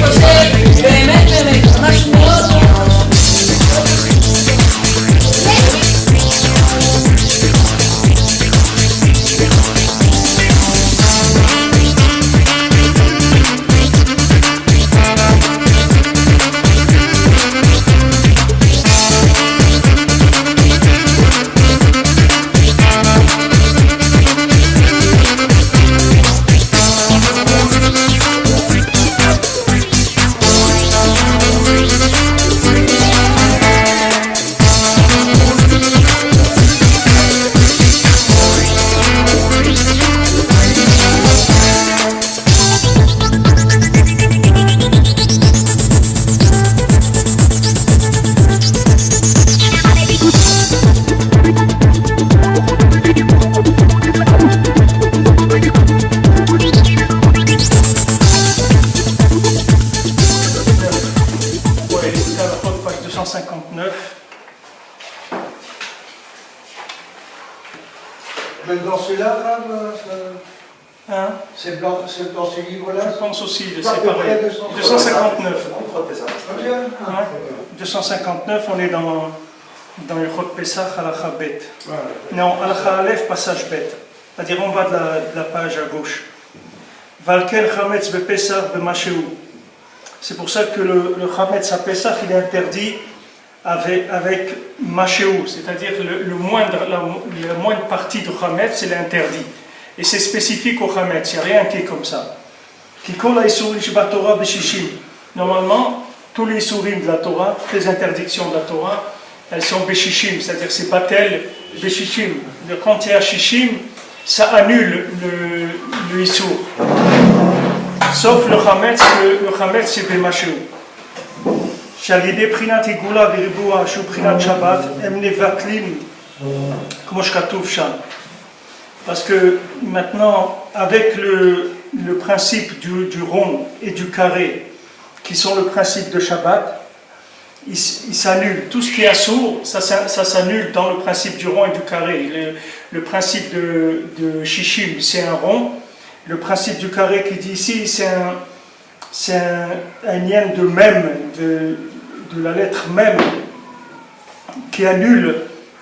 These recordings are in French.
חושב, באמת באמת, ממש מאוד dans celui-là, Hein? c'est dans ce livre-là. Je pense aussi, c'est pareil. 259. Ouais. 259, on est dans Ilchot Pesach, Halakha Bet. Non, Halakha Aleph, passage Bet. C'est-à-dire en bas de la page à gauche. Valken Chametz Bepesach B'Mashéu. C'est pour ça que le Chametz à Pesach, il est interdit avec Mashéu, c'est-à-dire la moindre partie du Chametz, il est interdit. Et c'est spécifique au Chametz, il n'y a rien qui est comme ça. Normalement, tous les Isurim de la Torah, toutes les interdictions de la Torah, elles sont Beshishim, c'est-à-dire c'est Batel Beshishim. Quand il y a Shishim, ça annule le Isur. Sauf le Chametz c'est B'Mashéu. שעל ידי בחינת עיגולה וריבוע שהוא בחינת שבת הם מבטלים כמו שכתוב שם. Parce que maintenant avec le principe du rond et du carré qui sont le principe de Shabbat, il s'annule. Tout ce qui est assourd, ça s'annule dans le principe du rond et du carré. Le principe de Shishim, c'est un rond. Le principe du carré qui dit ici, c'est un lien de même, de la lettre même, qui annule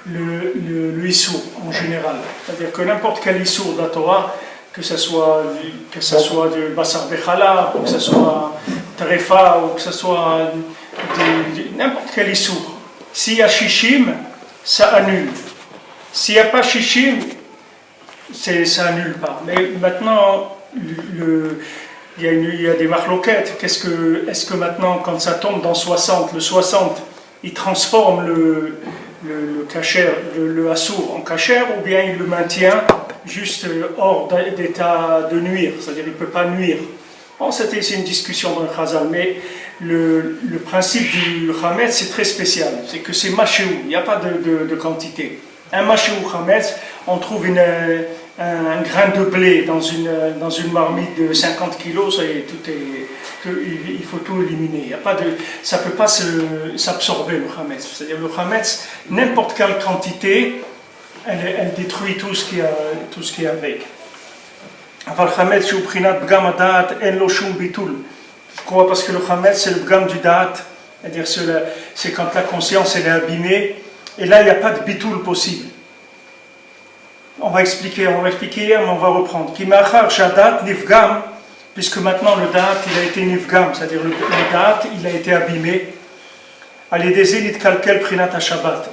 le issour en général. C'est-à-dire que n'importe quel issour de la Torah, que ce soit du Basar Bechala, ou que ce soit Tarefa, ou que ce soit n'importe quel issour. S'il y a Shishim, ça annule. S'il n'y a pas Shishim, ça annule pas. Mais maintenant, il y a des marloquettes. Est-ce que maintenant, quand ça tombe dans 60, le 60, il transforme le kasher, le assour en kasher, ou bien il le maintient juste hors d'état de nuire, c'est-à-dire il ne peut pas nuire. Bon, c'est une discussion dans le Chazal, mais le principe du Chametz, c'est très spécial. C'est que c'est Mashéou, il n'y a pas de quantité. Un Mashéou Chametz, on trouve un grain de blé dans une marmite de 50 kilos, il faut tout éliminer. Ça ne peut pas s'absorber le Chametz. C'est-à-dire le Chametz, n'importe quelle quantité, elle détruit tout ce qu'il y a avec. Pourquoi? Parce que le Chametz, c'est le bgam du da'at, c'est-à-dire c'est quand la conscience elle est abîmée, et là il n'y a pas de bitoul possible. On va expliquer hier, mais on va reprendre. Puisque maintenant le da'at il a été nifgam, c'est-à-dire le da'at il a été abîmé.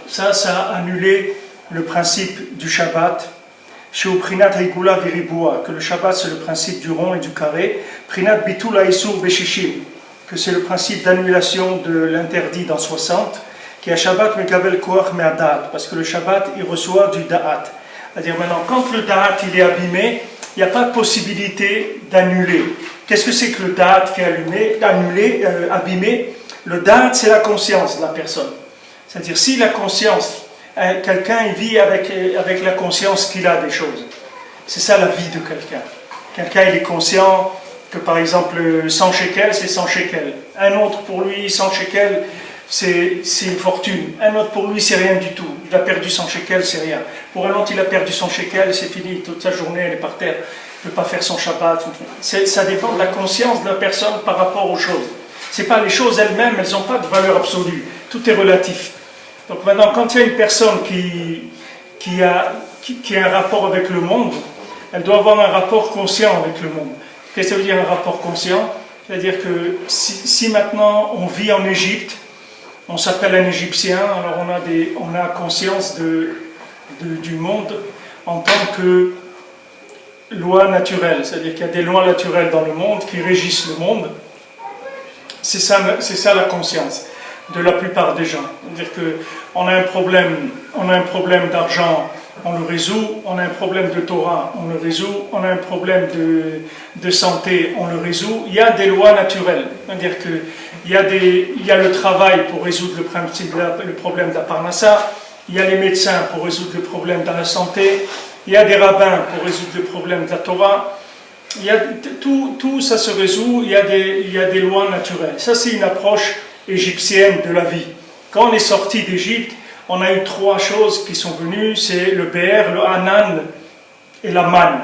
Ça a annulé le principe du Shabbat. Que le Shabbat c'est le principe du rond et du carré. Que c'est le principe d'annulation de l'interdit dans 60. Qui a Shabbat mekabel koach me'adat. Parce que le Shabbat il reçoit du da'at. C'est-à-dire maintenant, quand le da'at il est abîmé, il n'y a pas de possibilité d'annuler. Qu'est-ce que c'est que le da'at qui est abîmé? Le da'at, c'est la conscience de la personne. C'est-à-dire, si la conscience, quelqu'un il vit avec la conscience qu'il a des choses. C'est ça la vie de quelqu'un. Quelqu'un il est conscient que par exemple 100 shekels, c'est 100 shekels. Un autre pour lui, 100 shekels, c'est une fortune. Un autre pour lui, c'est rien du tout. Il a perdu 100 shekels, c'est rien. Pour un autre, il a perdu 100 shekels, c'est fini. Toute sa journée, elle est par terre. ne peut pas faire son Shabbat. Ça dépend de la conscience de la personne par rapport aux choses. Ce n'est pas les choses elles-mêmes, elles n'ont pas de valeur absolue. Tout est relatif. Donc maintenant, quand il y a une personne qui a un rapport avec le monde, elle doit avoir un rapport conscient avec le monde. Qu'est-ce que ça veut dire un rapport conscient? C'est-à-dire que si maintenant on vit en Égypte, on s'appelle un Égyptien, alors on a conscience du monde en tant que loi naturelle, c'est-à-dire qu'il y a des lois naturelles dans le monde qui régissent le monde. C'est ça la conscience de la plupart des gens. C'est-à-dire qu'on a un problème d'argent, on le résout, on a un problème de Torah, on le résout, on a un problème de santé, on le résout. Il y a des lois naturelles, c'est-à-dire qu'il y a le travail pour résoudre le problème de la parnassa, il y a les médecins pour résoudre le problème de la santé, il y a des rabbins pour résoudre le problème de la Torah. Tout ça se résout, il y a des lois naturelles. Ça, c'est une approche égyptienne de la vie. Quand on est sorti d'Égypte, on a eu 3 choses qui sont venues, c'est le Be'er, le Hanan et la manne.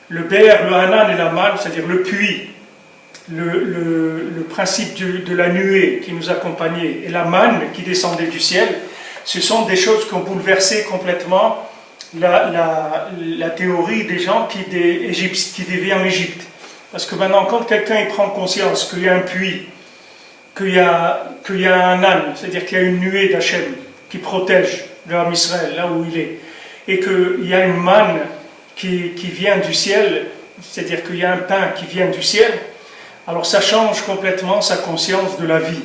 Le Be'er, le Hanan et la manne, c'est-à-dire le puits, le principe de la nuée qui nous accompagnait, et la manne qui descendait du ciel, ce sont des choses qui ont bouleversé complètement la théorie des gens qui vivaient en Égypte. Parce que maintenant, quand quelqu'un prend conscience qu'il y a un puits, qu'il y a un âne, c'est-à-dire qu'il y a une nuée d'Hachem qui protège le Ham Israël, là où il est, et qu'il y a une manne qui vient du ciel, c'est-à-dire qu'il y a un pain qui vient du ciel, alors ça change complètement sa conscience de la vie.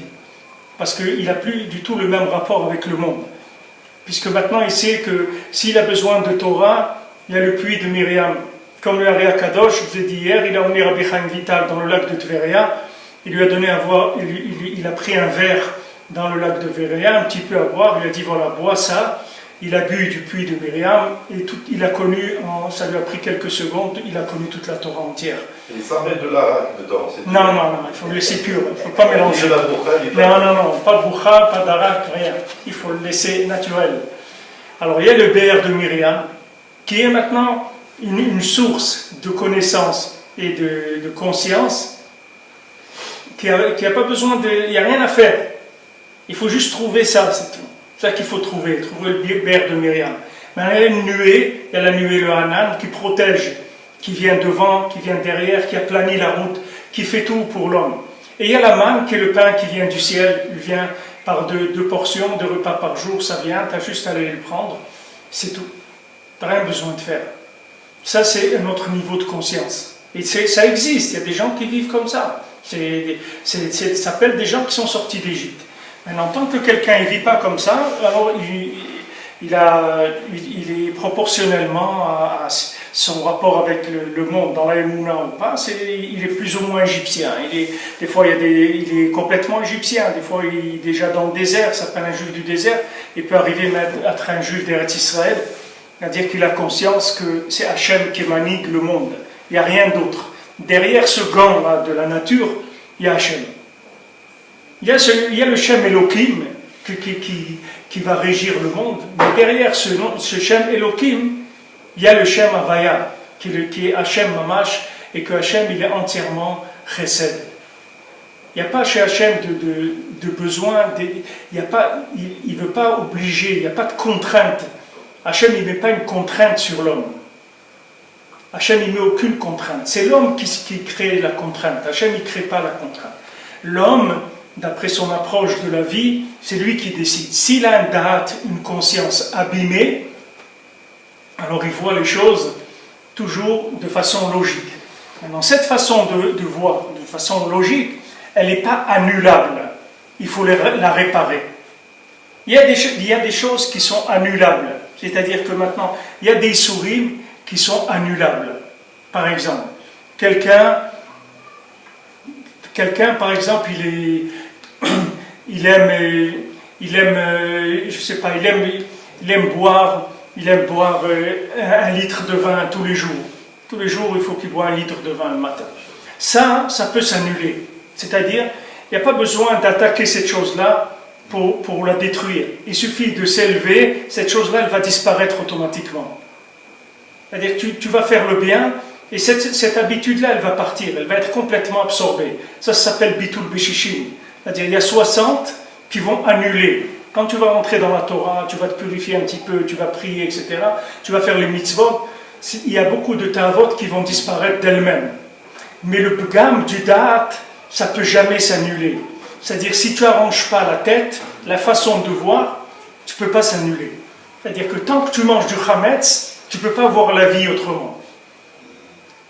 Parce qu'il n'a plus du tout le même rapport avec le monde. Puisque maintenant il sait que s'il a besoin de Torah, il y a le puits de Myriam. Comme le Ari Akadosh, je vous ai dit hier, il a emmené Rabbi Chaim Vital dans le lac de Tveria, il lui a donné à boire, il a pris un verre dans le lac de Tveria, un petit peu à boire, il lui a dit voilà, bois ça. Il a bu du puits de Myriam et il a connu, ça lui a pris quelques secondes, il a connu toute la Torah entière. Et ça met de l'arak dedans. Non, il faut le laisser pur, il ne faut pas mélanger. Non, pas de boucha, pas d'arak, rien. Il faut le laisser naturel. Alors il y a le Be'er de Myriam, qui est maintenant une source de connaissance et de conscience, qui a pas besoin il n'y a rien à faire. Il faut juste trouver ça, c'est tout. C'est ça qu'il faut trouver le Be'er de Myriam. Maintenant, il y a une nuée, il y a la nuée le Hanan qui protège, qui vient devant, qui vient derrière, qui aplanit la route, qui fait tout pour l'homme. Et il y a la manne qui est le pain qui vient du ciel, il vient par deux portions, 2 repas par jour, ça vient, tu as juste à aller le prendre, c'est tout. Tu n'as rien besoin de faire. Ça, c'est un autre niveau de conscience. Et ça existe, il y a des gens qui vivent comme ça. Ça s'appelle des gens qui sont sortis d'Égypte. Maintenant, tant que quelqu'un ne vit pas comme ça, alors il est proportionnellement à son rapport avec le monde, dans la Emouna ou pas, il est plus ou moins égyptien. Des fois, il est complètement égyptien, des fois, il est déjà dans le désert, ça s'appelle un juif du désert, il peut arriver à être un juif d'Eretz Israël, c'est-à-dire qu'il a conscience que c'est Hachem qui manigue le monde, il n'y a rien d'autre. Derrière ce gant-là de la nature, il y a Hachem. Il y a le Shem Elohim qui va régir le monde, mais derrière ce Shem Elohim, il y a le Shem Havaya, qui est Hachem Mamash, et que Hachem il est entièrement Chesed. Il n'y a pas chez Hachem de besoin, il ne veut pas obliger, il n'y a pas de contrainte. Hachem il ne met pas une contrainte sur l'homme. Hachem il ne met aucune contrainte. C'est l'homme qui crée la contrainte. Hachem il ne crée pas la contrainte. L'homme, d'après son approche de la vie, c'est lui qui décide. S'il a un da'at, une conscience abîmée, alors il voit les choses toujours de façon logique. Maintenant, cette façon de voir, de façon logique, elle n'est pas annulable. Il faut la réparer. Il y a des choses qui sont annulables. C'est-à-dire que maintenant, il y a des souris qui sont annulables. Par exemple, quelqu'un, par exemple, il aime boire 1 litre de vin tous les jours. Tous les jours, il faut qu'il boive 1 litre de vin le matin. Ça peut s'annuler. C'est-à-dire, il n'y a pas besoin d'attaquer cette chose-là pour la détruire. Il suffit de s'élever, cette chose-là, elle va disparaître automatiquement. C'est-à-dire, tu vas faire le bien, Et cette habitude-là, elle va partir, elle va être complètement absorbée. Ça s'appelle Bitul Beshishim. C'est-à-dire, il y a 60 qui vont annuler. Quand tu vas rentrer dans la Torah, tu vas te purifier un petit peu, tu vas prier, etc. Tu vas faire les mitzvot. Il y a beaucoup de ta'avot qui vont disparaître d'elles-mêmes. Mais le pgam du da'at, ça ne peut jamais s'annuler. C'est-à-dire, si tu n'arranges pas la tête, la façon de voir, tu ne peux pas s'annuler. C'est-à-dire que tant que tu manges du chametz, tu ne peux pas voir la vie autrement.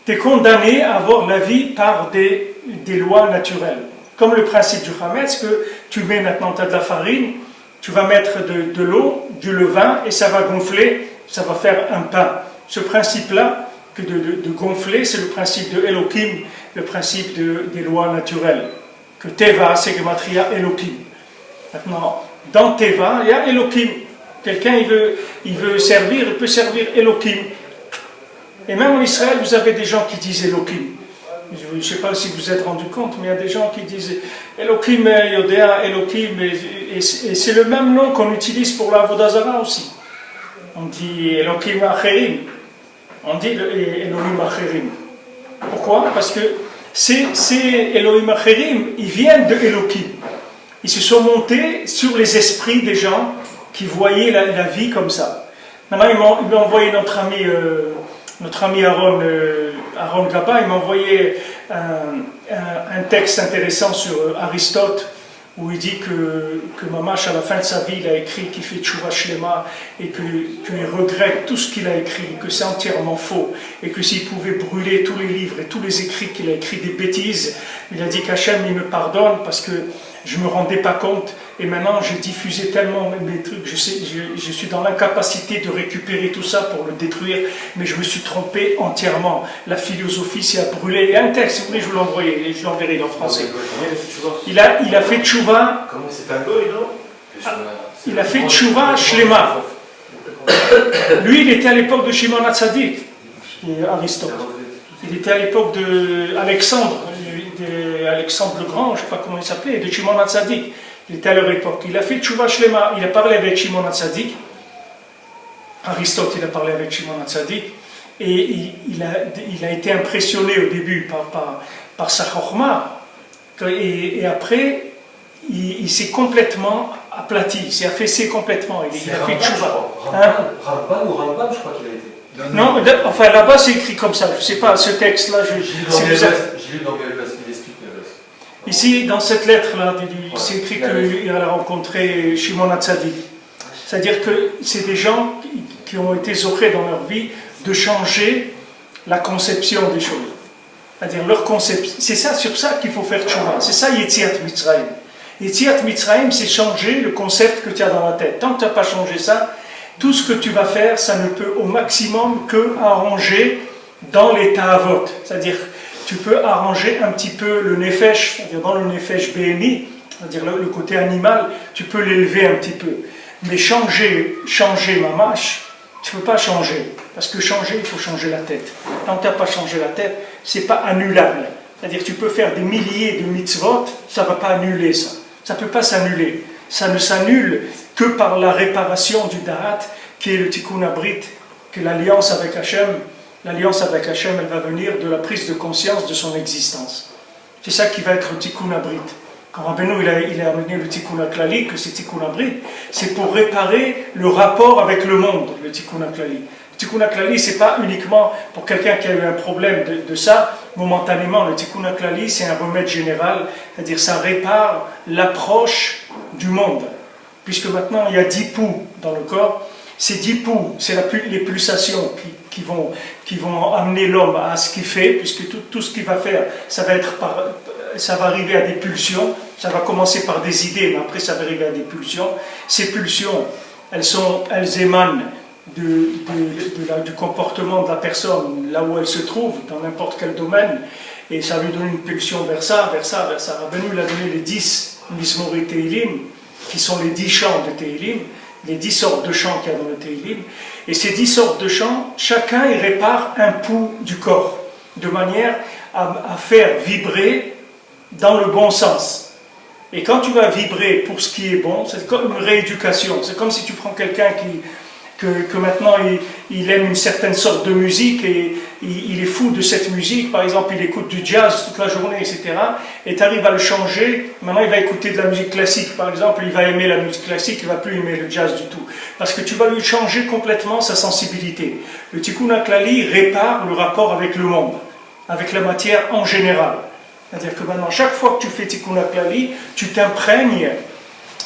Tu es condamné à voir la vie par des lois naturelles. Comme le principe du chametz, que tu mets maintenant, tu as de la farine, tu vas mettre de l'eau, du levain, et ça va gonfler, ça va faire un pain. Ce principe-là, que de gonfler, c'est le principe de Elohim, le principe des lois naturelles. Que Teva, c'est Gematria Elohim. Maintenant, dans Teva, il y a Elohim. Quelqu'un, il veut servir, il peut servir Elohim. Et même en Israël, vous avez des gens qui disent Elohim. Je ne sais pas si vous vous êtes rendu compte, mais il y a des gens qui disent Elohim, Yodea, Elohim, et c'est le même nom qu'on utilise pour la Avodah Zarah aussi. On dit Elohim Acherim. On dit Elohim Acherim. Pourquoi? Parce que ces Elohim Acherim, ils viennent de Elohim. Ils se sont montés sur les esprits des gens qui voyaient la vie comme ça. Maintenant, ils m'ont envoyé notre ami Aaron Gaba, il m'a envoyé un texte intéressant sur Aristote, où il dit que Mamash, à la fin de sa vie, il a écrit qu'il fait Tchouva Shlema, et qu'il regrette tout ce qu'il a écrit, que c'est entièrement faux, et que s'il pouvait brûler tous les livres et tous les écrits qu'il a écrits des bêtises, il a dit qu'Hachem, il me pardonne parce que je ne me rendais pas compte, et maintenant j'ai diffusé tellement mes trucs, je suis dans l'incapacité de récupérer tout ça pour le détruire, mais je me suis trompé entièrement. La philosophie s'est à brûler. Il y a un texte, si vous voulez, je vous l'envoyer, je l'enverrai en français. Il a fait tchouva. Comment c'est un goy, non? Il a fait tchouva shlema. Lui, il était à l'époque de Shimon HaTzadik, Aristote. Il était à l'époque d'Alexandre, Alexandre le Grand, je ne sais pas comment il s'appelait, de Shimon HaTzadik. Il était à leur époque. Il a fait tchouva shlema. Il a parlé avec Shimon HaTzadik. Aristote, il a parlé avec Shimon HaTzadik. Et il a été impressionné au début par sa chorma. Et après, il s'est complètement aplati, il s'est affaissé complètement. Il a fait tchouva. Rambam ou Rambam, je crois qu'il a été. Non, enfin là-bas c'est écrit comme ça. Je ne sais pas, ce texte-là, J'ai lu dans Galvas, il explique Galvas. Ici, dans cette lettre-là, c'est écrit qu'il a rencontré Shimon HaTzadik. C'est-à-dire que c'est des gens qui ont été zochés dans leur vie de changer la conception des choses. C'est-à-dire leur conception. C'est ça, sur ça qu'il faut faire tchouva. C'est ça Yetziat Mitzrayim. Yetziat Mitzrayim, c'est changer le concept que tu as dans la tête. Tant que tu n'as pas changé ça, tout ce que tu vas faire, ça ne peut au maximum que arranger dans les ta'avot. C'est-à-dire, tu peux arranger un petit peu le nefesh, c'est-à-dire dans le nefesh BMI, c'est-à-dire le côté animal, tu peux l'élever un petit peu. Mais changer mamash, tu ne peux pas changer. Parce que changer, il faut changer la tête. Tant que tu n'as pas changé la tête, ce n'est pas annulable. C'est-à-dire tu peux faire des milliers de mitzvot, ça ne va pas annuler ça. Ça ne peut pas s'annuler. Ça ne s'annule que par la réparation du da'at, qui est le tikkun abrit, que l'alliance avec Hachem, elle va venir de la prise de conscience de son existence. C'est ça qui va être le tikkun abrit. Quand Rabbeinu il a amené le tikkun haklali, que c'est tikkun abrit, c'est pour réparer le rapport avec le monde, le tikkun haklali. Le tikkun haklali, c'est pas uniquement pour quelqu'un qui a eu un problème de ça, momentanément. Le tikkun haklali, c'est un remède général, c'est-à-dire ça répare l'approche du monde. Puisque maintenant il y a 10 poux dans le corps, ces 10 poux, c'est les pulsations qui vont amener l'homme à ce qu'il fait, puisque tout ce qu'il va faire, ça va arriver à des pulsions, ça va commencer par des idées, mais après ça va arriver à des pulsions. Ces pulsions, elles émanent du comportement de la personne, là où elle se trouve, dans n'importe quel domaine, et ça lui donne une pulsion vers ça. Rabbeinu il a donné les 10 Mizmorei Teilim, qui sont les 10 chants de Teilim, les 10 sortes de chants qu'il y a dans le Teilim, et ces 10 sortes de chants, chacun il répare un pouls du corps, de manière à faire vibrer dans le bon sens. Et quand tu vas vibrer pour ce qui est bon, c'est comme une rééducation. C'est comme si tu prends quelqu'un que maintenant il aime une certaine sorte de musique et il est fou de cette musique. Par exemple, il écoute du jazz toute la journée, etc. Et tu arrives à le changer. Maintenant, il va écouter de la musique classique, par exemple. Il va aimer la musique classique, il ne va plus aimer le jazz du tout. Parce que tu vas lui changer complètement sa sensibilité. Le Tikkun HaKlali répare le rapport avec le monde, avec la matière en général. C'est-à-dire que maintenant, chaque fois que tu fais Tikkun HaKlali, tu t'imprègnes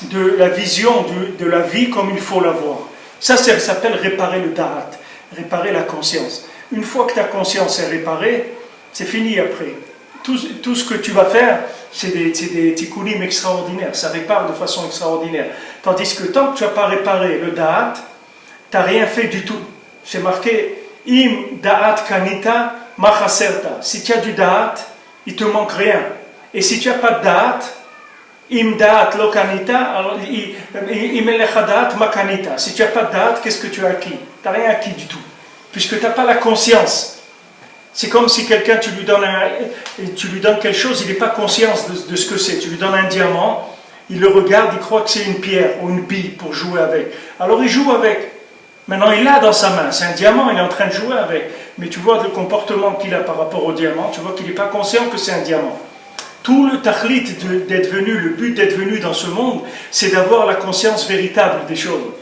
de la vision de la vie comme il faut la voir. Ça s'appelle réparer le da'at, réparer la conscience. Une fois que ta conscience est réparée, c'est fini après. Tout ce que tu vas faire, c'est des tikkunim extraordinaires, ça répare de façon extraordinaire. Tandis que tant que tu n'as pas réparé le da'at, tu n'as rien fait du tout. C'est marqué im da'at kanita ma chaserta. Si tu as du da'at, il ne te manque rien. Et si tu n'as pas de da'at, im da'at lo kanita, alors im elecha da'at ma kanita. Si tu n'as pas de da'at, qu'est-ce que tu as acquis? Tu n'as rien acquis du tout. Puisque tu n'as pas la conscience. C'est comme si quelqu'un, tu lui donnes quelque chose, il n'est pas conscient de ce que c'est. Tu lui donnes un diamant, il le regarde, il croit que c'est une pierre ou une bille pour jouer avec. Alors il joue avec. Maintenant il l'a dans sa main, c'est un diamant, il est en train de jouer avec. Mais tu vois le comportement qu'il a par rapport au diamant, tu vois qu'il n'est pas conscient que c'est un diamant. Tout le tahlit d'être venu, le but d'être venu dans ce monde, c'est d'avoir la conscience véritable des choses.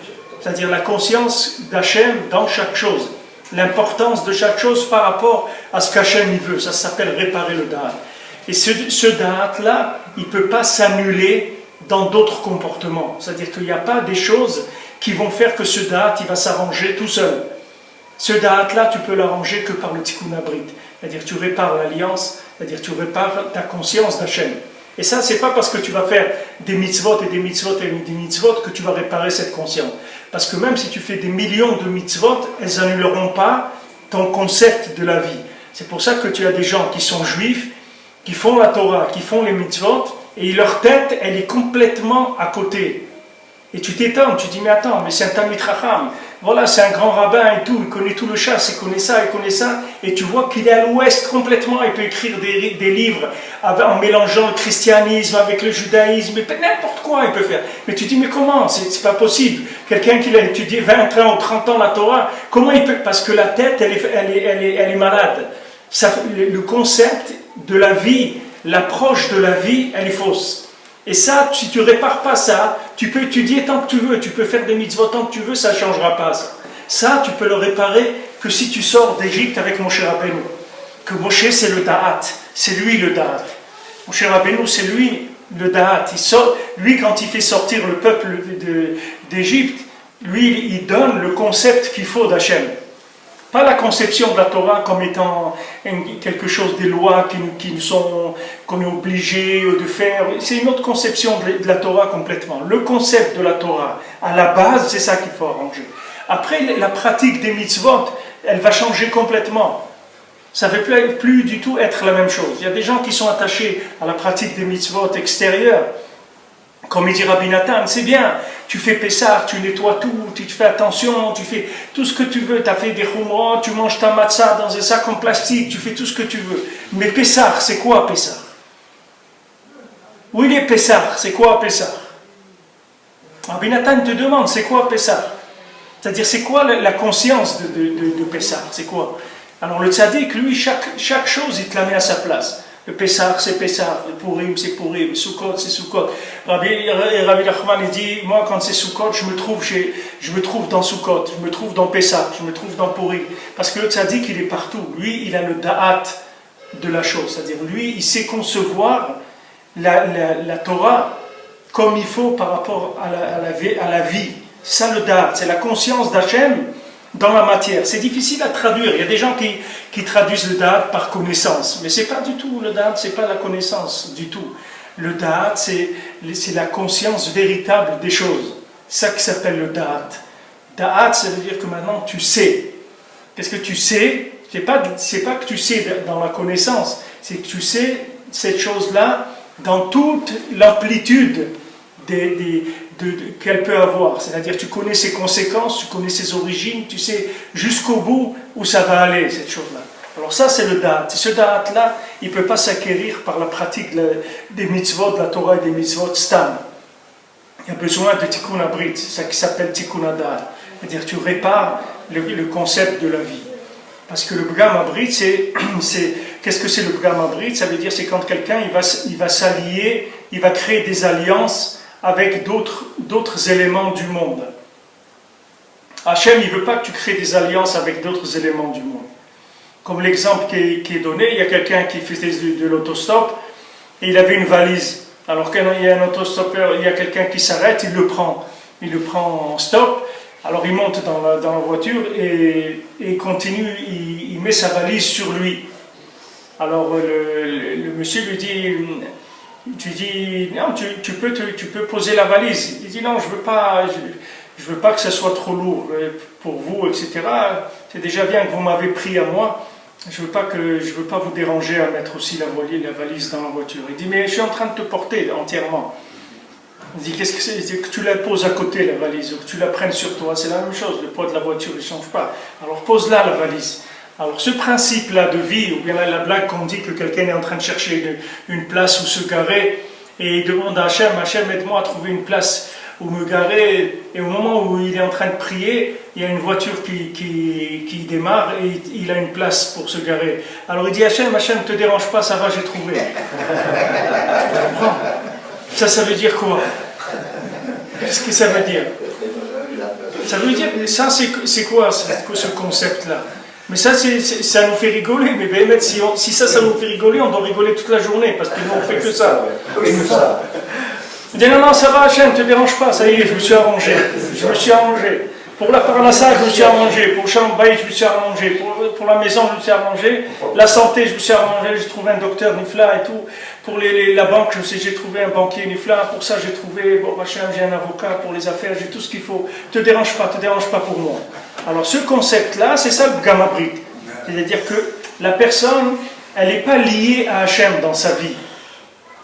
C'est-à-dire la conscience d'Hachem dans chaque chose. L'importance de chaque chose par rapport à ce qu'Hachem veut. Ça s'appelle réparer le da'at. Et ce da'at-là, il ne peut pas s'annuler dans d'autres comportements. C'est-à-dire qu'il n'y a pas des choses qui vont faire que ce da'at, il va s'arranger tout seul. Ce da'at-là, tu peux l'arranger que par le tikkun abrit. C'est-à-dire tu répares l'alliance, c'est-à-dire tu répares ta conscience d'Hachem. Et ça, c'est pas parce que tu vas faire des mitzvot et des mitzvot et des mitzvot que tu vas réparer cette conscience. Parce que même si tu fais des millions de mitzvot, elles n'annuleront pas ton concept de la vie. C'est pour ça que tu as des gens qui sont juifs, qui font la Torah, qui font les mitzvot, et leur tête, elle est complètement à côté. Et tu t'étonnes, tu dis, mais attends, mais c'est un Talmid Chacham, voilà, c'est un grand rabbin et tout, il connaît tout le chasse, il connaît ça, et tu vois qu'il est à l'ouest complètement, il peut écrire des livres en mélangeant le christianisme avec le judaïsme, et n'importe quoi il peut faire. Mais tu dis, mais comment? C'est pas possible. Quelqu'un qui a étudié 20 ans ou 30 ans la Torah, comment il peut? Parce que la tête, elle est malade. Le concept de la vie, l'approche de la vie, elle est fausse. Et ça, si tu ne répares pas ça, tu peux étudier tant que tu veux, tu peux faire des mitzvot tant que tu veux, ça ne changera pas ça. Ça, tu peux le réparer que si tu sors d'Égypte avec Moshe Rabbeinu. Que Moshe, c'est le da'at, c'est lui le da'at. Moshe Rabbeinu, c'est lui le da'at. Lui, quand il fait sortir le peuple d'Égypte, lui, il donne le concept qu'il faut d'Hachem. Pas la conception de la Torah comme étant quelque chose des lois qu'on est obligé de faire. C'est une autre conception de la Torah complètement. Le concept de la Torah, à la base, c'est ça qu'il faut arranger. Après, la pratique des mitzvot, elle va changer complètement. Ça ne va plus du tout être la même chose. Il y a des gens qui sont attachés à la pratique des mitzvot extérieures. Comme il dit Rabbi Nathan, c'est bien, tu fais Pessah, tu nettoies tout, tu te fais attention, tu fais tout ce que tu veux, tu as fait des khumrot, tu manges ta matzah dans un sac en plastique, tu fais tout ce que tu veux. Mais Pessah, c'est quoi Pessah? Où il est Pessah? C'est quoi Pessah? Rabbi Nathan te demande, c'est quoi Pessah? C'est-à-dire, c'est quoi la conscience de Pessah? C'est quoi? Alors le tzaddik, lui, chaque chose, il te la met à sa place. Le Pessah, c'est Pessah, le Purim, c'est Purim, le Sukkot, c'est Sukkot. Rabbi Nachman, il dit, moi, quand c'est Sukkot, je me trouve dans Sukkot, je me trouve dans Pessah, je me trouve dans Purim. Parce que le tzaddik, il est partout. Lui, il a le da'at de la chose. C'est-à-dire, lui, il sait concevoir la Torah comme il faut par rapport à la vie. C'est ça le da'at, c'est la conscience d'Hachem dans la matière. C'est difficile à traduire. Il y a des gens qui traduisent le da'at par connaissance. Mais c'est pas du tout le da'at, c'est pas la connaissance du tout. Le da'at, c'est la conscience véritable des choses. C'est ça qui s'appelle le da'at. Da'at, ça veut dire que maintenant tu sais. Qu'est-ce que tu sais? C'est pas que tu sais dans la connaissance, c'est que tu sais cette chose-là dans toute l'amplitude qu'elle peut avoir. C'est-à-dire tu connais ses conséquences, tu connais ses origines, tu sais jusqu'au bout où ça va aller, cette chose-là. Alors ça, c'est le da'at. Ce da'at-là, il ne peut pas s'acquérir par la pratique des mitzvot, de la Torah et des mitzvot stam. Il y a besoin de tikkun abrit, c'est ça qui s'appelle tikkun da'at. C'est-à-dire tu répares le concept de la vie. Parce que le Pgam Abrit, qu'est-ce que c'est le Pgam Abrit? Ça veut dire c'est quand quelqu'un il va s'allier, il va créer des alliances avec d'autres éléments du monde. Hachem, il ne veut pas que tu crées des alliances avec d'autres éléments du monde. Comme l'exemple qui est donné, il y a quelqu'un qui faisait de l'autostop et il avait une valise. Alors quand il y a un autostoppeur, il y a quelqu'un qui s'arrête, il le prend en stop. Alors il monte dans la voiture et il continue, il met sa valise sur lui. Alors le monsieur lui dit, non, tu peux poser la valise. Il dit non, je veux pas que ça soit trop lourd pour vous, etc. C'est déjà bien que vous m'avez pris à moi. Je veux pas vous déranger à mettre aussi la valise dans la voiture. Il dit mais je suis en train de te porter entièrement. Il dit qu'est-ce que c'est? Il dit que tu la poses à côté la valise, ou que tu la prennes sur toi, c'est la même chose. Le poids de la voiture ne change pas. Alors pose-la la valise. Alors ce principe-là de vie, ou bien la blague qu'on dit que quelqu'un est en train de chercher une place où se garer et il demande à Hachem, aide-moi à trouver une place où me garer, et au moment où il est en train de prier, il y a une voiture qui démarre et il a une place pour se garer. Alors il dit Hachem, ne te dérange pas, ça va, j'ai trouvé. Ça veut dire quoi? Qu'est-ce que ça veut dire? Ça veut dire, ça c'est quoi ce concept-là? Mais ça nous fait rigoler, mais ben, si ça nous fait rigoler, on doit rigoler toute la journée, parce que nous on fait que ça. Il dit non, ça va Hachem, ne te dérange pas, ça y est, je me suis arrangé. Pour la parnassa, je me suis arrangé. Pour le Shalom-Bayit, je me suis arrangé. Pour la maison, je me suis arrangé. La santé, je me suis arrangé. J'ai trouvé un docteur Nifla et tout. Pour la banque, j'ai trouvé un banquier Nifla. Pour ça, j'ai trouvé, Hachem, j'ai un avocat. Pour les affaires, j'ai tout ce qu'il faut. Te dérange pas pour moi. Alors, ce concept-là, c'est ça le Pgam Abrit. C'est-à-dire que la personne, elle n'est pas liée à Hachem dans sa vie.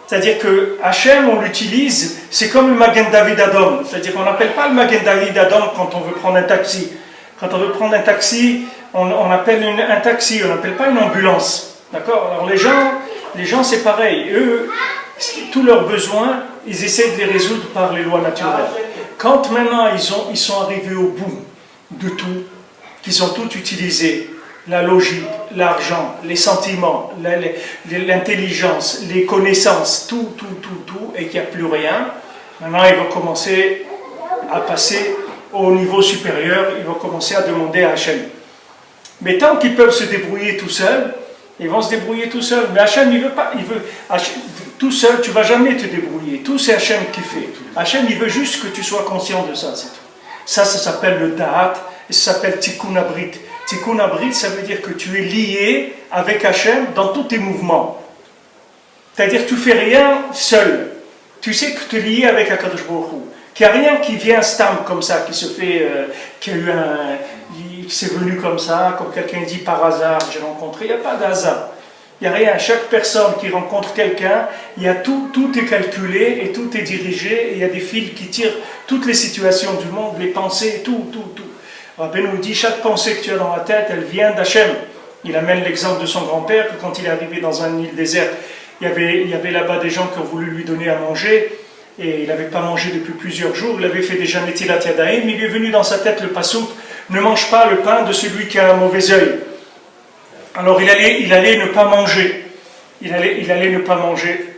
C'est-à-dire que Hachem, on l'utilise, c'est comme le Magen David Adom. C'est-à-dire qu'on n'appelle pas le Magen David Adom quand on veut prendre un taxi. Quand on veut prendre un taxi, on appelle un taxi, on n'appelle pas une ambulance. D'accord? Alors les gens c'est pareil. Eux, tous leurs besoins, ils essaient de les résoudre par les lois naturelles. Quand maintenant ils sont arrivés au bout de tout, qu'ils ont tout utilisé, la logique, l'argent, les sentiments, l'intelligence, les connaissances, tout, et qu'il n'y a plus rien, maintenant ils vont commencer à passer au niveau supérieur, ils vont commencer à demander à Hachem. Mais tant qu'ils peuvent se débrouiller tout seuls, ils vont se débrouiller tout seuls. Mais Hachem, il veut pas, tout seul, tu ne vas jamais te débrouiller. Tout c'est Hachem qui fait. Hachem, il veut juste que tu sois conscient de ça, c'est tout. Ça s'appelle le Da'at, et ça s'appelle Tikkun Abrit. Tikkun Abrit, ça veut dire que tu es lié avec Hachem dans tous tes mouvements. C'est-à-dire que tu ne fais rien seul. Tu sais que tu es lié avec HaKadosh Baruch Hu. Qu'il n'y a rien qui vient stam comme ça, qui se fait, qui c'est venu comme ça, comme quelqu'un dit par hasard, j'ai rencontré. Il n'y a pas d'hasard. Il n'y a rien. Chaque personne qui rencontre quelqu'un, tout est calculé et tout est dirigé. Et il y a des fils qui tirent toutes les situations du monde, les pensées, tout. Rabbi nous dit, chaque pensée que tu as dans la tête, elle vient d'Hachem. Il amène l'exemple de son grand-père, que quand il est arrivé dans une île déserte, il y avait là-bas des gens qui ont voulu lui donner à manger, et il n'avait pas mangé depuis plusieurs jours, il avait fait déjà Netilat Yadayim, mais il est venu dans sa tête le passouk, ne mange pas le pain de celui qui a un mauvais œil. Alors il allait ne pas manger. Il allait ne pas manger,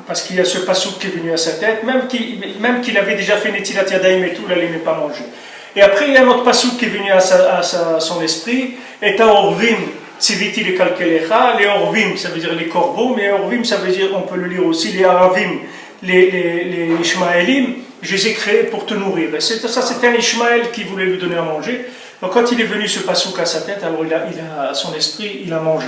parce qu'il y a ce passouk qui est venu à sa tête, même qu'il avait déjà fait Netilat Yadayim et tout, il allait ne pas manger. Et après, il y a un autre passouk qui est venu à son esprit, et à Orvim, Tziviti le Kalkelecha, les Orvim, ça veut dire les corbeaux, mais Orvim, ça veut dire, on peut le lire aussi, les Aravim, les Ishmaélim, je les ai créés pour te nourrir. Et ça, c'était un Ishmaël qui voulait lui donner à manger. Donc quand il est venu ce passouk à sa tête, alors à son esprit, il a mangé.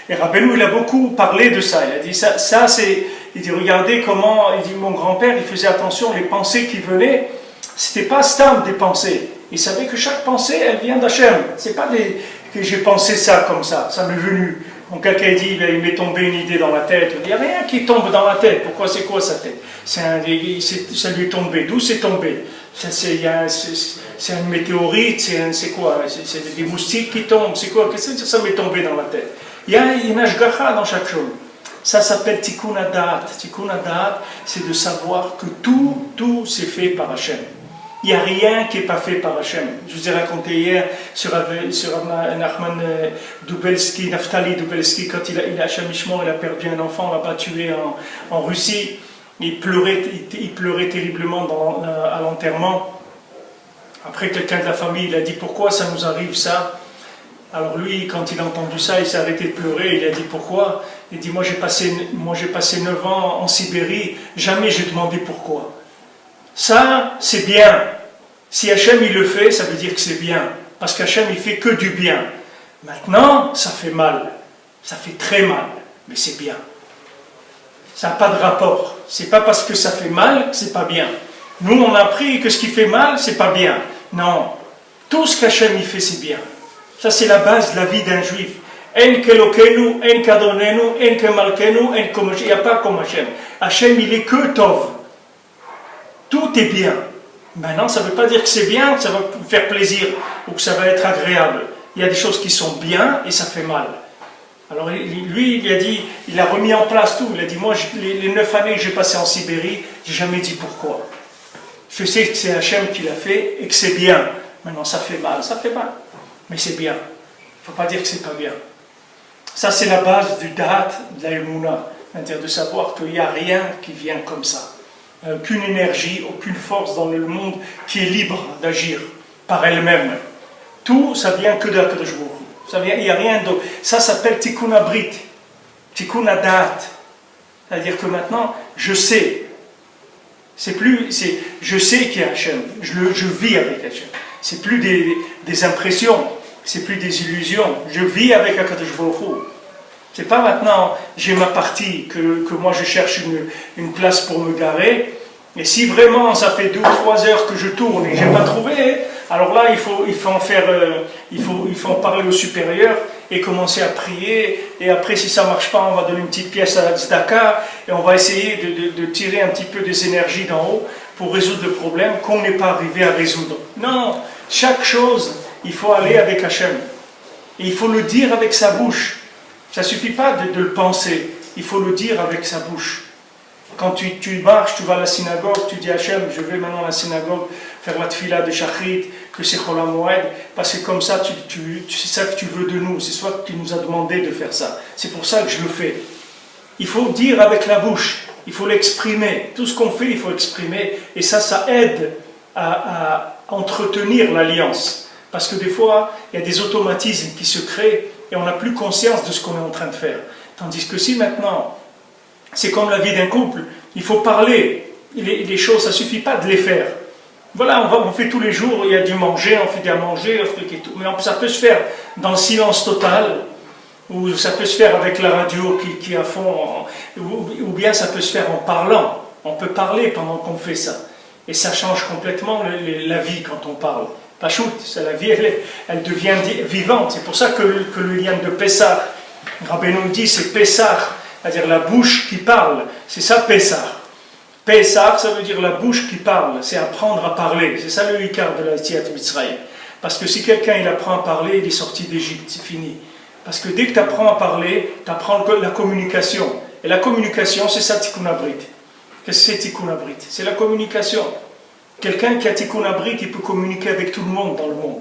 Et Rabbeinu, il a beaucoup parlé de ça. Il a dit, ça c'est, il dit, regardez comment, il dit, mon grand-père, il faisait attention, les pensées qui venaient, c'était pas stam des pensées. Il savait que chaque pensée, elle vient d'Hachem. C'est pas que j'ai pensé ça comme ça m'est venu. Quand quelqu'un dit, il m'est tombé une idée dans la tête, il n'y a rien qui tombe dans la tête. Pourquoi, c'est quoi sa tête? Ça lui est tombé. D'où c'est tombé? C'est une météorite, c'est quoi? C'est des moustiques qui tombent, c'est quoi? Qu'est-ce que ça m'est tombé dans la tête? Il y a une ashgacha dans chaque chose. Ça s'appelle Tikkun Adat. Tikkun Adat, c'est de savoir que tout c'est fait par Hachem. Il n'y a rien qui n'est pas fait par Hachem. Je vous ai raconté hier sur Nachman Dubelski, Naftali Dubelski, quand Hachem Ishmael, il a perdu un enfant, on l'a pas tué en Russie. Il pleurait terriblement à l'enterrement. Après, quelqu'un de la famille, il a dit pourquoi ça nous arrive ça. Alors lui, quand il a entendu ça, il s'est arrêté de pleurer. Il a dit pourquoi. Il dit moi j'ai passé 9 ans en Sibérie, jamais j'ai demandé pourquoi. Ça, c'est bien. Si Hachem il le fait, ça veut dire que c'est bien. Parce qu'Hachem il fait que du bien. Maintenant, ça fait mal. Ça fait très mal. Mais c'est bien. Ça n'a pas de rapport. C'est pas parce que ça fait mal que c'est pas bien. Nous, on a appris que ce qui fait mal, c'est pas bien. Non. Tout ce qu'Hachem il fait, c'est bien. Ça, c'est la base de la vie d'un juif. En kelokenu, en kadonenu, en kemalkenu, en comme. Il n'y a pas comme Hachem. Hachem, il est que Tov. Tout est bien. Maintenant, ça ne veut pas dire que c'est bien, que ça va vous faire plaisir ou que ça va être agréable. Il y a des choses qui sont bien et ça fait mal. Alors lui, il a dit, il a remis en place tout. Il a dit, moi, les 9 années que j'ai passées en Sibérie, j'ai jamais dit pourquoi. Je sais que c'est Hachem qui l'a fait et que c'est bien. Maintenant, ça fait mal, mais c'est bien. Il ne faut pas dire que c'est pas bien. Ça, c'est la base du Da'at, de la Emunah. C'est-à-dire de savoir qu'il n'y a rien qui vient comme ça. Aucune énergie, aucune force dans le monde qui est libre d'agir par elle-même. Tout, ça vient que d'Akadosh Baruch Hu. Il n'y a rien d'autre. Ça s'appelle Tikkun Abrit, Tikkun Adat. C'est-à-dire que maintenant, je sais. Je sais qu'il y a Hachem. Je vis avec Hachem. C'est plus des impressions, c'est plus des illusions. Je vis avec Akadosh Baruch Hu. C'est pas maintenant, j'ai ma partie, que moi je cherche une place pour me garer. Et si vraiment ça fait 2 ou 3 heures que je tourne et que je n'ai pas trouvé, alors là il faut en parler au supérieur et commencer à prier. Et après, si ça ne marche pas, on va donner une petite pièce à la tzedaka et on va essayer de tirer un petit peu des énergies d'en haut pour résoudre le problème qu'on n'est pas arrivé à résoudre. Non, chaque chose, il faut aller avec Hachem. Et il faut le dire avec sa bouche. Ça ne suffit pas de le penser, il faut le dire avec sa bouche. Quand tu marches, tu vas à la synagogue, tu dis Hachem, je vais maintenant à la synagogue faire la tfila de Shachrit, que c'est Chol HaMoed, parce que comme ça, c'est ça que tu veux de nous, c'est ça que tu nous as demandé de faire ça. C'est pour ça que je le fais. Il faut dire avec la bouche, il faut l'exprimer. Tout ce qu'on fait, il faut exprimer, et ça aide à entretenir l'alliance. Parce que des fois, il y a des automatismes qui se créent, et on n'a plus conscience de ce qu'on est en train de faire. Tandis que si maintenant, c'est comme la vie d'un couple, il faut parler, les choses, ça ne suffit pas de les faire. Voilà, on fait tous les jours, il y a du manger, on fait du manger, un truc et tout. Mais ça peut se faire dans le silence total, ou ça peut se faire avec la radio qui est à fond, ou bien ça peut se faire en parlant. On peut parler pendant qu'on fait ça. Et ça change complètement la vie quand on parle. La chute, c'est la vie, elle devient vivante. C'est pour ça que le lien de Pessah, Rabbeinu nous dit, c'est Pessah, c'est-à-dire la bouche qui parle. C'est ça Pessah. Pessah, ça veut dire la bouche qui parle. C'est apprendre à parler. C'est ça le Ikar de la Yetziat Mitzrayim. Parce que si quelqu'un il apprend à parler, il est sorti d'Égypte, c'est fini. Parce que dès que tu apprends à parler, tu apprends la communication. Et la communication, c'est ça Tikkun Abrit. Qu'est-ce que c'est Tikkun Abrit? C'est la communication. Quelqu'un qui a Tikkun Abrit, il peut communiquer avec tout le monde dans le monde.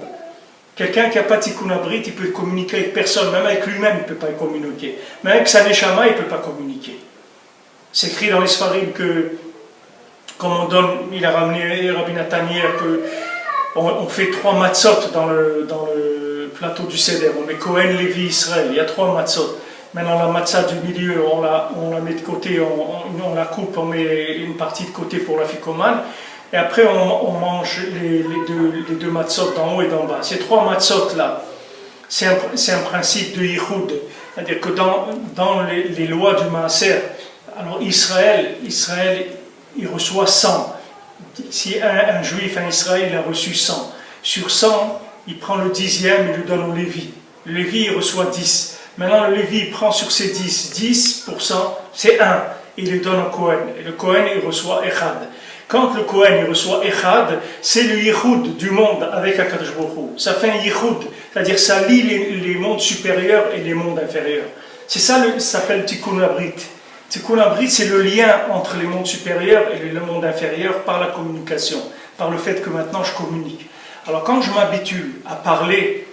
Quelqu'un qui n'a pas Tikkun Abrit, il peut communiquer avec personne, même avec lui-même, il ne peut pas communiquer. Même avec sa Neshama, il ne peut pas communiquer. C'est écrit dans les Sfarim que, comme on donne, il a ramené Rabbi Nathan hier, qu'on fait 3 matzot dans le plateau du Seder. On met Cohen, Lévi, Israël. Il y a 3 matzot. Maintenant, la matzah du milieu, on la met de côté, on la coupe, on met une partie de côté pour la ficomane. Et après, on mange les deux matzot d'en haut et d'en bas. Ces 3 matzot là, c'est un principe de Yichud. C'est-à-dire que dans les lois du Maaser, alors Israël, il reçoit 100. Si un juif, un Israël, il a reçu 100. Sur 100, il prend le 10e et le donne au Lévi. Le Lévi, il reçoit 10. Maintenant, le Lévi, il prend sur ses 10%, c'est 1. Il le donne au Kohen. Et le Kohen, il reçoit Echad. Quand le Kohen il reçoit Echad, c'est le Yichud du monde avec Akadosh Baruch Hu. Ça fait un Yichud, c'est-à-dire ça lie les mondes supérieurs et les mondes inférieurs. C'est ça, ça s'appelle Tikkun Abrit. Tikkun Abrit, c'est le lien entre les mondes supérieurs et le monde inférieur par la communication. par le fait que maintenant je communique. Alors quand je m'habitue à parler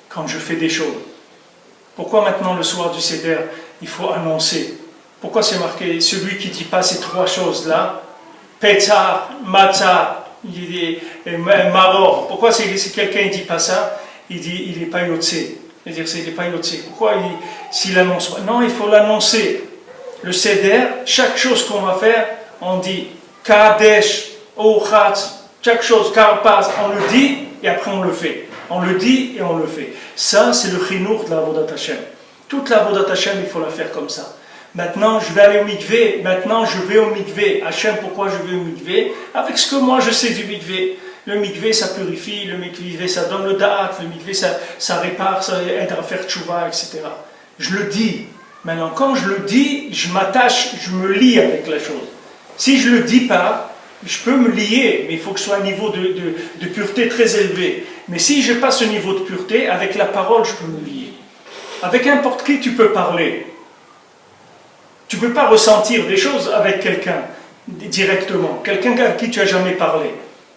quand je fais des choses, pourquoi maintenant le soir du Seder, il faut annoncer? Pourquoi c'est marqué celui qui ne dit pas ces trois choses-là, Petzah, Matzah, Maror? Pourquoi si quelqu'un ne dit pas ça, il dit il n'est pas Yotse? C'est-à-dire il n'est pas Yotse. Pourquoi s'il annonce pas? Non, il faut l'annoncer. Le Seder, chaque chose qu'on va faire, on dit Kadesh, Ochatz, chaque chose, Karpas, on le dit et après on le fait. On le dit et on le fait. Ça, c'est le chinour de la Avodat Hashem. Toute la Avodat Hashem, il faut la faire comme ça. Maintenant, je vais aller au mikvé. Maintenant, je vais au mikvé. Hashem, pourquoi je vais au mikvé? Avec ce que moi je sais du mikvé. Le mikvé, ça purifie. Le mikvé, ça donne le da'at. Le mikvé, ça répare, ça aide à faire tchouva, etc. Je le dis. Maintenant, quand je le dis, je m'attache, je me lie avec la chose. Si je ne le dis pas, je peux me lier, mais il faut que ce soit un niveau de pureté très élevé. Mais si je n'ai pas ce niveau de pureté, avec la parole, je peux me lier. Avec n'importe qui, tu peux parler. Tu ne peux pas ressentir des choses avec quelqu'un directement, quelqu'un avec qui tu n'as jamais parlé.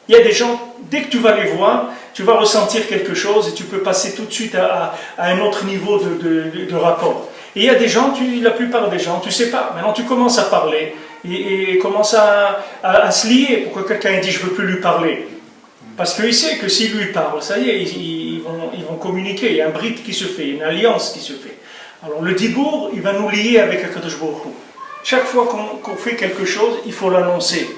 Il y a des gens, dès que tu vas les voir, tu vas ressentir quelque chose et tu peux passer tout de suite à un autre niveau de rapport. Et il y a des gens, la plupart des gens, tu ne sais pas. Maintenant, tu commences à parler et commence à se lier. Pourquoi quelqu'un dit « je ne veux plus lui parler » Parce qu'il sait que s'il lui parle, ça y est, ils vont communiquer. Il y a un brit qui se fait, une alliance qui se fait. Alors le dibour, il va nous lier avec HaKadosh Baruch Hu. Chaque fois qu'on fait quelque chose, il faut l'annoncer.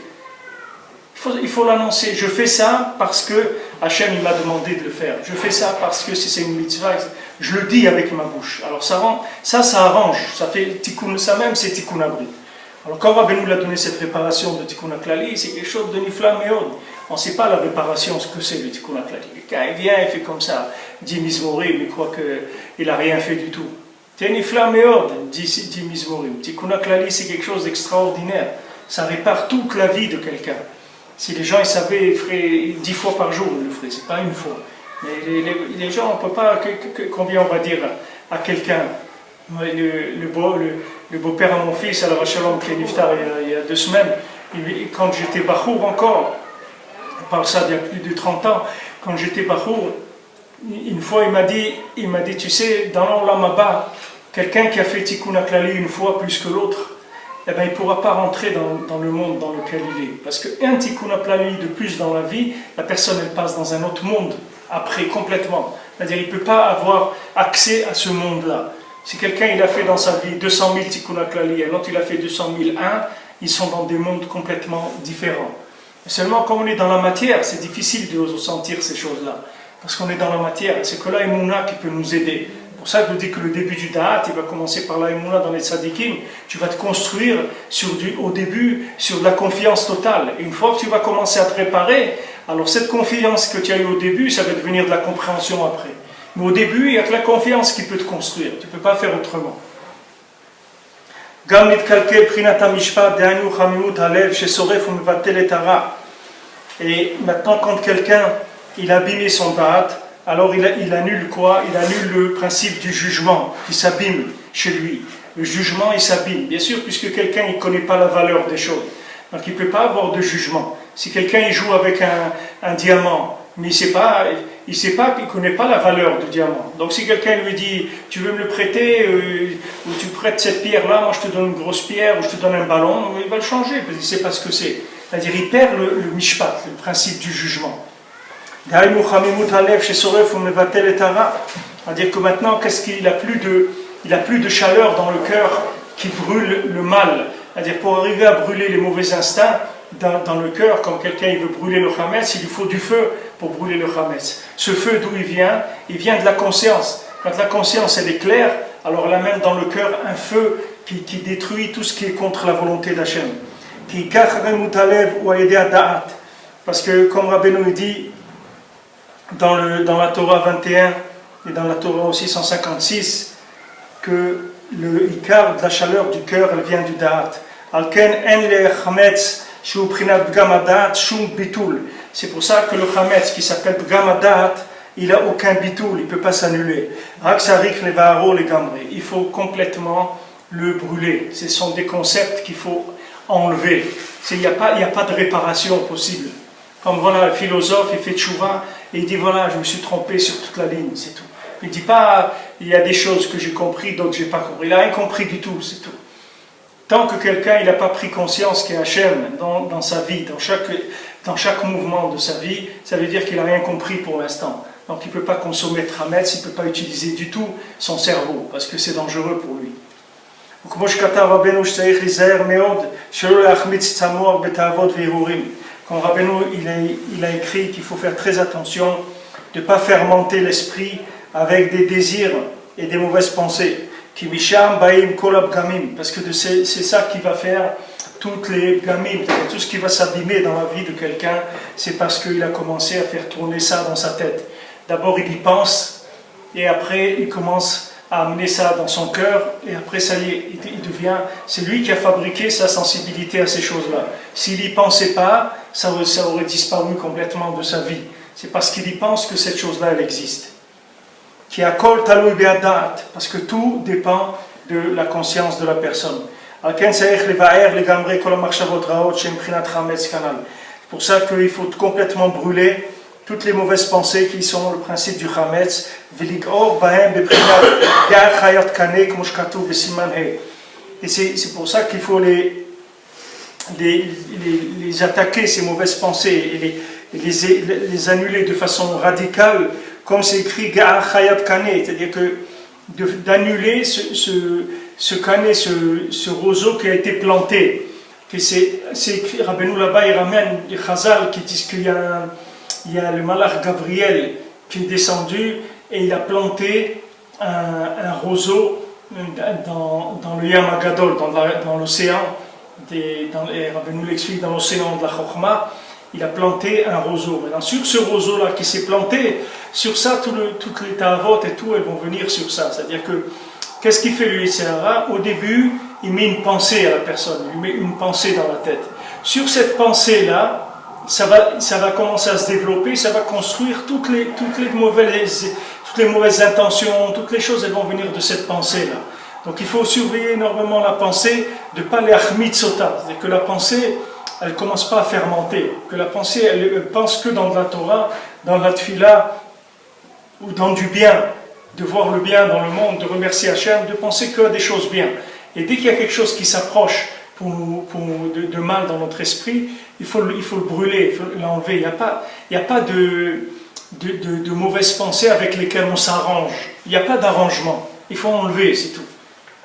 Il faut l'annoncer. Je fais ça parce que Hachem il m'a demandé de le faire. Je fais ça parce que c'est une mitzvah. Je le dis avec ma bouche. Alors ça arrange. Ça fait tikkun, ça même c'est tikkun abri. Alors quand Rabbeinu nous a donné cette réparation de tikkun aklali, c'est quelque chose de nifla meod. On ne sait pas la réparation, ce que c'est le tikkun aklali. Quand il vient, il fait comme ça, dit mizmorim, il croit qu'il n'a rien fait du tout. C'est nifla meod, dit mizmorim. Tikkun aklali, c'est quelque chose d'extraordinaire. Ça répare toute la vie de quelqu'un. Si les gens ils savaient, ils feraient 10 fois par jour, ils le feraient, c'est pas une fois. Mais les gens, on ne peut pas, combien on va dire à quelqu'un. Le beau-père à mon fils, à la Vachalom, qui est niftar il y a 2 semaines, quand j'étais bachour encore, on parle ça d'il y a plus de 30 ans, quand j'étais bachour, une fois il m'a dit, tu sais, dans l'Olam Haba, quelqu'un qui a fait Tikkun Aklali une fois plus que l'autre, eh ben, il ne pourra pas rentrer dans le monde dans lequel il est. Parce qu'un Tikkun Aklali de plus dans la vie, la personne elle passe dans un autre monde, après, complètement. C'est-à-dire il ne peut pas avoir accès à ce monde-là. Si quelqu'un il a fait dans sa vie 200 000 Tikkun Aklali, et l'autre il a fait 200 001, ils sont dans des mondes complètement différents. Et seulement quand on est dans la matière, c'est difficile de ressentir ces choses-là. Parce qu'on est dans la matière, c'est que la Emouna qui peut nous aider. C'est pour ça que je dis que le début du Da'at, il va commencer par la Emouna dans les Tzadikim. Tu vas te construire au début sur de la confiance totale. Et une fois que tu vas commencer à te réparer, alors cette confiance que tu as eue au début, ça va devenir de la compréhension après. Mais au début, il n'y a que la confiance qui peut te construire. Tu ne peux pas faire autrement. Et maintenant, quand quelqu'un il a abîmé son da'at, alors il annule quoi? Il annule le principe du jugement qui s'abîme chez lui. Le jugement, il s'abîme. Bien sûr, puisque quelqu'un ne connaît pas la valeur des choses. Donc il ne peut pas avoir de jugement. Si quelqu'un il joue avec un diamant, mais il ne connaît pas la valeur du diamant. Donc si quelqu'un lui dit, tu veux me le prêter, ou tu prêtes cette pierre-là, moi je te donne une grosse pierre, ou je te donne un ballon, il va le changer, parce qu'il ne sait pas ce que c'est. C'est-à-dire il perd le mishpat, le principe du jugement. C'est-à-dire que maintenant, qu'est-ce qu'il a plus de chaleur dans le cœur qui brûle le mal. C'est-à-dire pour arriver à brûler les mauvais instincts dans le cœur, comme quelqu'un il veut brûler le chametz, il lui faut du feu pour brûler le chametz. Ce feu d'où il vient de la conscience. Quand la conscience elle est claire, alors elle amène dans le cœur un feu qui détruit tout ce qui est contre la volonté d'Hachem. Parce que comme Rabbeinu dit dans la Torah 21 et dans la Torah aussi 156, que le ikar de la chaleur du cœur elle vient du da'at. C'est pour ça que le chametz qui s'appelle bgamadat, il n'a aucun bitoul, il ne peut pas s'annuler. Il faut complètement le brûler. Ce sont des concepts qu'il faut enlever. Il n'y a pas de réparation possible. Comme voilà, le philosophe, il fait tchouva, et il dit voilà, je me suis trompé sur toute la ligne, c'est tout. Il ne dit pas, il y a des choses que j'ai compris, d'autres que je n'ai pas compris. Il n'a rien compris du tout, c'est tout. Tant que quelqu'un n'a pas pris conscience qu'il y a Hachem dans sa vie, dans chaque mouvement de sa vie, ça veut dire qu'il n'a rien compris pour l'instant. Donc il ne peut pas consommer de Hametz, il ne peut pas utiliser du tout son cerveau, parce que c'est dangereux pour lui. Quand Rabbeinu il a écrit qu'il faut faire très attention de ne pas fermenter l'esprit avec des désirs et des mauvaises pensées. Parce que c'est ça qui va faire toutes les gamim, tout ce qui va s'abîmer dans la vie de quelqu'un, c'est parce qu'il a commencé à faire tourner ça dans sa tête. D'abord il y pense, et après il commence à amener ça dans son cœur, et après ça y est, il devient, c'est lui qui a fabriqué sa sensibilité à ces choses-là. S'il n'y pensait pas, ça aurait disparu complètement de sa vie. C'est parce qu'il y pense que cette chose-là, elle existe. Qui a kol talui be'adat, parce que tout dépend de la conscience de la personne. C'est pour ça qu'il faut complètement brûler toutes les mauvaises pensées qui sont le principe du Hametz. Et c'est pour ça qu'il faut les attaquer, ces mauvaises pensées, et les annuler de façon radicale, comme c'est écrit Ga'ar Chayat Kane, c'est-à-dire que d'annuler ce canet, ce roseau qui a été planté. C'est écrit, Rabbeinu là-bas, il ramène des Chazal qui disent qu'il y a le Malach Gabriel qui est descendu et il a planté un roseau dans le Yam Agadol, dans l'océan, Rabbeinu l'explique, dans l'océan de la Chokhmah, il a planté un roseau. Maintenant, sur ce roseau-là qui s'est planté, sur ça, toutes les ta'avot et tout, elles vont venir sur ça. C'est-à-dire que, qu'est-ce qu'il fait le Yetzirah? Au début, il met une pensée à la personne, il met une pensée dans la tête. Sur cette pensée-là, ça va commencer à se développer, ça va construire toutes les mauvaises intentions, toutes les choses, elles vont venir de cette pensée-là. Donc il faut surveiller énormément la pensée, de ne pas les achmit sota, c'est-à-dire que la pensée, elle ne commence pas à fermenter, que la pensée, elle pense que dans la Torah, dans la Tfila, ou dans du bien, de voir le bien dans le monde, de remercier Hachem, de penser que à des choses bien. Et dès qu'il y a quelque chose qui s'approche de mal dans notre esprit, il faut le brûler, il faut l'enlever. Il n'y a pas de mauvaises pensées avec lesquelles on s'arrange. Il n'y a pas d'arrangement. Il faut enlever, c'est tout.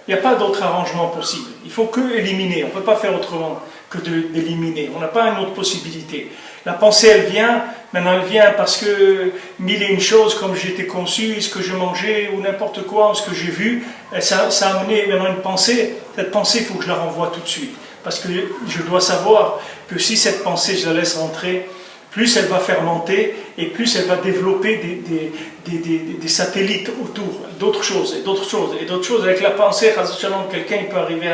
Il n'y a pas d'autre arrangement possible. Il faut que éliminer. On ne peut pas faire autrement que d'éliminer. On n'a pas une autre possibilité. La pensée, elle vient. Maintenant, elle vient parce que mille et une choses, comme j'ai été conçu, ce que je mangeais, ou n'importe quoi, ce que j'ai vu, ça a amené maintenant une pensée. Cette pensée, il faut que je la renvoie tout de suite. Parce que je dois savoir que si cette pensée, je la laisse rentrer, plus elle va fermenter et plus elle va développer des satellites autour, d'autres choses, et d'autres choses, et d'autres choses. Avec la pensée, quelqu'un peut arriver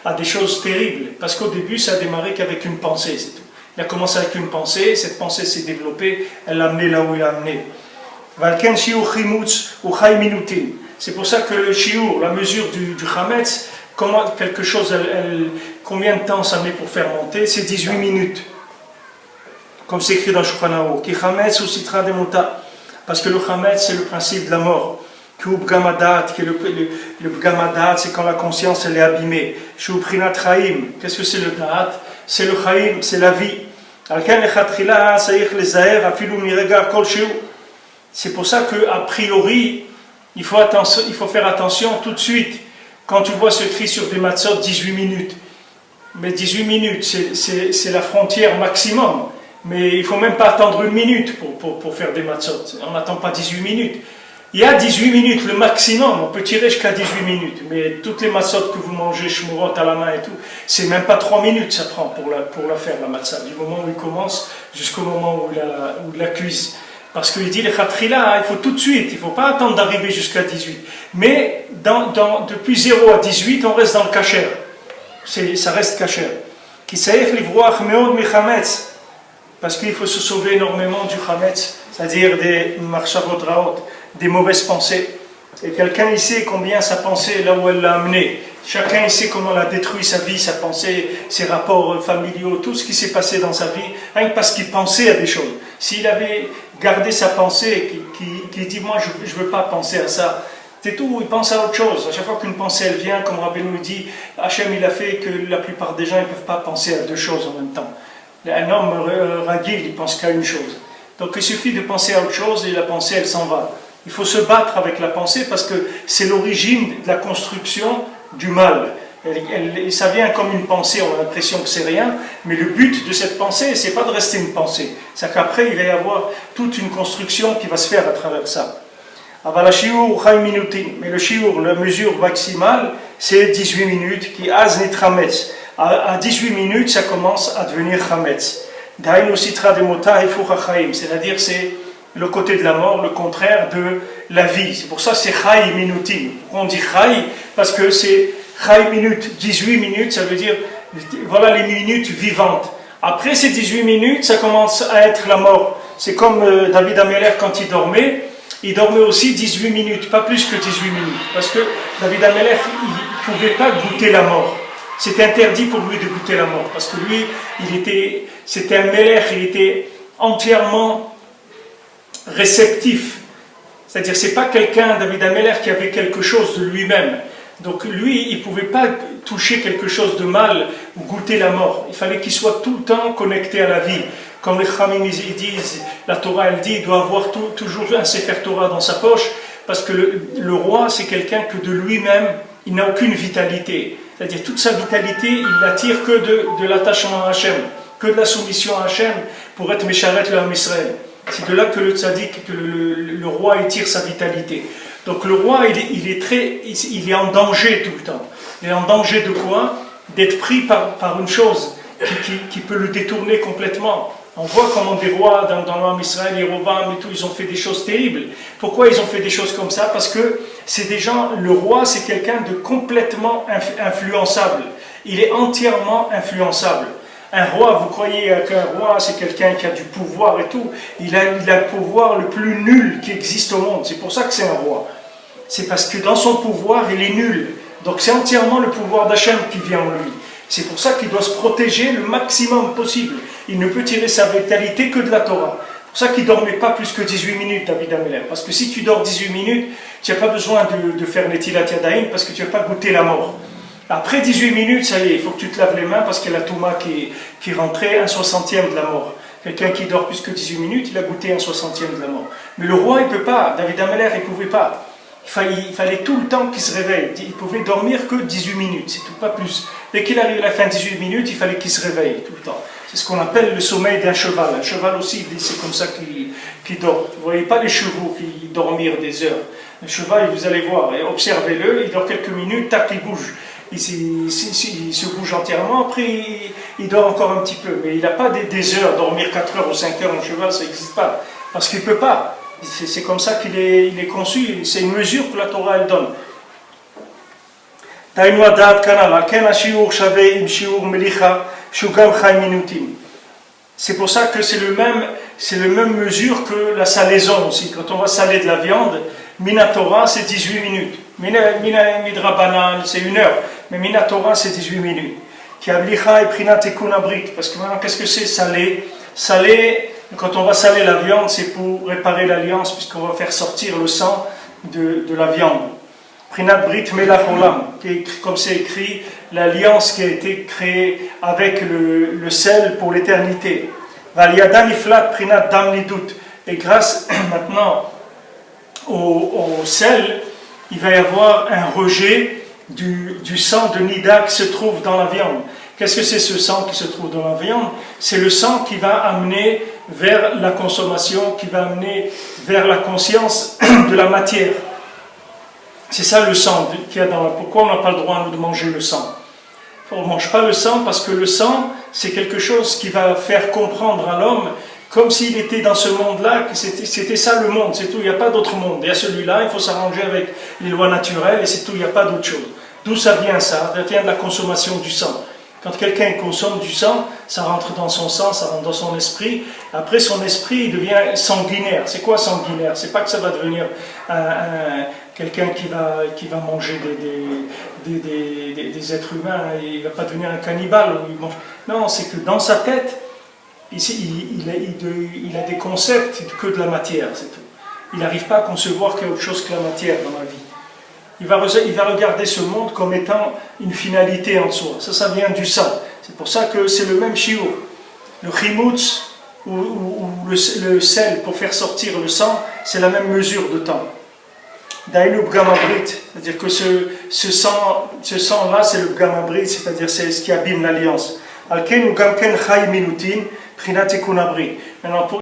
à des choses terribles. Parce qu'au début, ça a démarré qu'avec une pensée, c'est tout. Il a commencé avec une pensée, cette pensée s'est développée, elle l'a amené là où il l'a amené. C'est pour ça que le shiur, la mesure du Hametz, quelque chose, combien de temps ça met pour fermenter? C'est 18 minutes. Comme c'est écrit dans Shulchan Aruch. Ki Hametz ou Sitra de Mota. Parce que le Hametz, c'est le principe de la mort. Ki Bgamadat, le Bgamadat, c'est quand la conscience elle est abîmée. Shu Prinat Chaim. Qu'est-ce que c'est le Da'at? C'est le Chaim, c'est la vie. C'est pour ça qu'a priori, il faut faire attention tout de suite. Quand tu vois ce cri sur des matzot, 18 minutes. Mais 18 minutes, c'est la frontière maximum. Mais il ne faut même pas attendre une minute pour faire des matzot. On n'attend pas 18 minutes. Il y a 18 minutes, le maximum, on peut tirer jusqu'à 18 minutes. Mais toutes les matzot que vous mangez, shmurot à la main et tout, c'est même pas 3 minutes ça prend pour la faire, la matzah. Du moment où il commence jusqu'au moment où il la cuise. Parce qu'il dit, les khatrila, il faut tout de suite, il ne faut pas attendre d'arriver jusqu'à 18. Mais depuis 0 à 18, on reste dans le kasher. Ça reste kasher. Qui sait livroach meod mechametz. Parce qu'il faut se sauver énormément du chametz, c'est-à-dire des marchavot raot, des mauvaises pensées. Et quelqu'un il sait combien sa pensée, là où elle l'a amené. Chacun il sait comment elle a détruit sa vie, sa pensée, ses rapports familiaux, tout ce qui s'est passé dans sa vie, rien que parce qu'il pensait à des choses. S'il avait gardé sa pensée, qui dit moi je ne veux pas penser à ça, c'est tout, il pense à autre chose. À chaque fois qu'une pensée elle vient, comme Rabbi nous dit, Hachem il a fait que la plupart des gens ne peuvent pas penser à deux choses en même temps. Un homme ragil, il pense qu'à une chose. Donc il suffit de penser à autre chose et la pensée elle s'en va. Il faut se battre avec la pensée parce que c'est l'origine de la construction du mal. Ça vient comme une pensée, on a l'impression que c'est rien, mais le but de cette pensée, c'est pas de rester une pensée. C'est qu'après, il va y avoir toute une construction qui va se faire à travers ça. Mais le shiur, la mesure maximale, c'est 18 minutes, qui aznit chametz. À 18 minutes, ça commence à devenir chametz. C'est-à-dire, c'est le côté de la mort, le contraire de la vie. C'est pour ça que c'est chai minutim. On dit chai parce que c'est chai minutes, 18 minutes, ça veut dire, voilà les minutes vivantes. Après ces 18 minutes, ça commence à être la mort. C'est comme David Ameller quand il dormait aussi 18 minutes, pas plus que 18 minutes. Parce que David Ameller, il ne pouvait pas goûter la mort. C'était interdit pour lui de goûter la mort. Parce que lui, c'était un Meller, il était entièrement réceptif. C'est-à-dire, c'est pas quelqu'un, David Ameller, qui avait quelque chose de lui-même. Donc lui, il ne pouvait pas toucher quelque chose de mal ou goûter la mort. Il fallait qu'il soit tout le temps connecté à la vie. Comme les Khamim disent, la Torah, elle dit, il doit avoir toujours un Sefer Torah dans sa poche, parce que le roi, c'est quelqu'un que de lui-même, il n'a aucune vitalité. C'est-à-dire, toute sa vitalité, il l'attire que de l'attachement à Hachem, que de la soumission à Hachem, pour être Mesharet le Ham Israël. C'est de là que le tzaddik, que le roi, il tire sa vitalité. Donc le roi, il est en danger tout le temps. Il est en danger de quoi? D'être pris par une chose qui peut le détourner complètement. On voit comment des rois dans l'Am Israël, Yerovam et tout, ils ont fait des choses terribles. Pourquoi ils ont fait des choses comme ça? Parce que c'est des gens, le roi c'est quelqu'un de complètement influençable. Il est entièrement influençable. Un roi, vous croyez qu'un roi c'est quelqu'un qui a du pouvoir et tout, il a le pouvoir le plus nul qui existe au monde. C'est pour ça que c'est un roi. C'est parce que dans son pouvoir, il est nul. Donc c'est entièrement le pouvoir d'Hachem qui vient en lui. C'est pour ça qu'il doit se protéger le maximum possible. Il ne peut tirer sa vitalité que de la Torah. C'est pour ça qu'il ne dormait pas plus que 18 minutes, David Ameller. Parce que si tu dors 18 minutes, tu n'as pas besoin de faire Netilat Yadayim parce que tu n'as pas goûté la mort. Après 18 minutes, ça y est, il faut que tu te laves les mains parce qu'il y a la Touma qui est rentrée, 1/60e de la mort. Quelqu'un qui dort plus que 18 minutes, il a goûté 1/60e de la mort. Mais le roi, il ne peut pas. David Ameller, il ne pouvait pas. Il fallait tout le temps qu'il se réveille. Il pouvait dormir que 18 minutes, c'est tout, pas plus. Dès qu'il arrive à la fin de 18 minutes, il fallait qu'il se réveille tout le temps. C'est ce qu'on appelle le sommeil d'un cheval. Un cheval aussi, c'est comme ça qu'il dort. Vous ne voyez pas les chevaux qui dorment des heures. Le cheval, vous allez voir, observez-le, il dort quelques minutes, tac, il bouge. Il se bouge entièrement, après il dort encore un petit peu. Mais il n'a pas des heures, dormir 4 heures ou 5 heures en cheval, ça n'existe pas. Parce qu'il ne peut pas. C'est comme ça qu'il est conçu, c'est une mesure que la Torah elle donne. C'est pour ça que c'est le même mesure que la salaison aussi. Quand on va saler de la viande, Minatora c'est 18 minutes. Midrabanan c'est 1 heure. Mais Minatora c'est 18 minutes. Parce que maintenant, qu'est-ce que c'est saler? Saler, quand on va saler la viande, c'est pour réparer l'alliance, puisqu'on va faire sortir le sang de la viande. Prinat Brit Melach Olam, comme c'est écrit, l'alliance qui a été créée avec le sel pour l'éternité. Valiadan Iflat Prinat Dam Nidut. Et grâce maintenant au sel, il va y avoir un rejet du sang de Nida qui se trouve dans la viande. Qu'est-ce que c'est ce sang qui se trouve dans la viande? C'est le sang qui va amener vers la consommation, qui va amener vers la conscience de la matière. C'est ça le sang qu'il y a dans la... Pourquoi on n'a pas le droit de manger le sang? On ne mange pas le sang parce que le sang, c'est quelque chose qui va faire comprendre à l'homme, comme s'il était dans ce monde-là, que c'était ça le monde, c'est tout, il n'y a pas d'autre monde. Il y a celui-là, il faut s'arranger avec les lois naturelles et c'est tout, il n'y a pas d'autre chose. D'où ça vient ça? Ça vient de la consommation du sang. Quand quelqu'un consomme du sang, ça rentre dans son sang, ça rentre dans son esprit. Après, son esprit il devient sanguinaire. C'est quoi sanguinaire? C'est pas que ça va devenir quelqu'un qui va manger des êtres humains, il ne va pas devenir un cannibale. Ou il mange. Non, c'est que dans sa tête, il a des concepts que de la matière, c'est tout. Il n'arrive pas à concevoir qu'il y a autre chose que la matière dans la vie. Il va regarder ce monde comme étant une finalité en soi. Ça vient du sang. C'est pour ça que c'est le même shiur. Le chimutz ou le sel pour faire sortir le sang, c'est la même mesure de temps. Daïnu b'gamabrit, c'est-à-dire que ce sang-là, c'est le b'gamabrit, c'est-à-dire c'est ce qui abîme l'alliance. Alken ou gamken chay minutin, prinat ekunabri. Maintenant,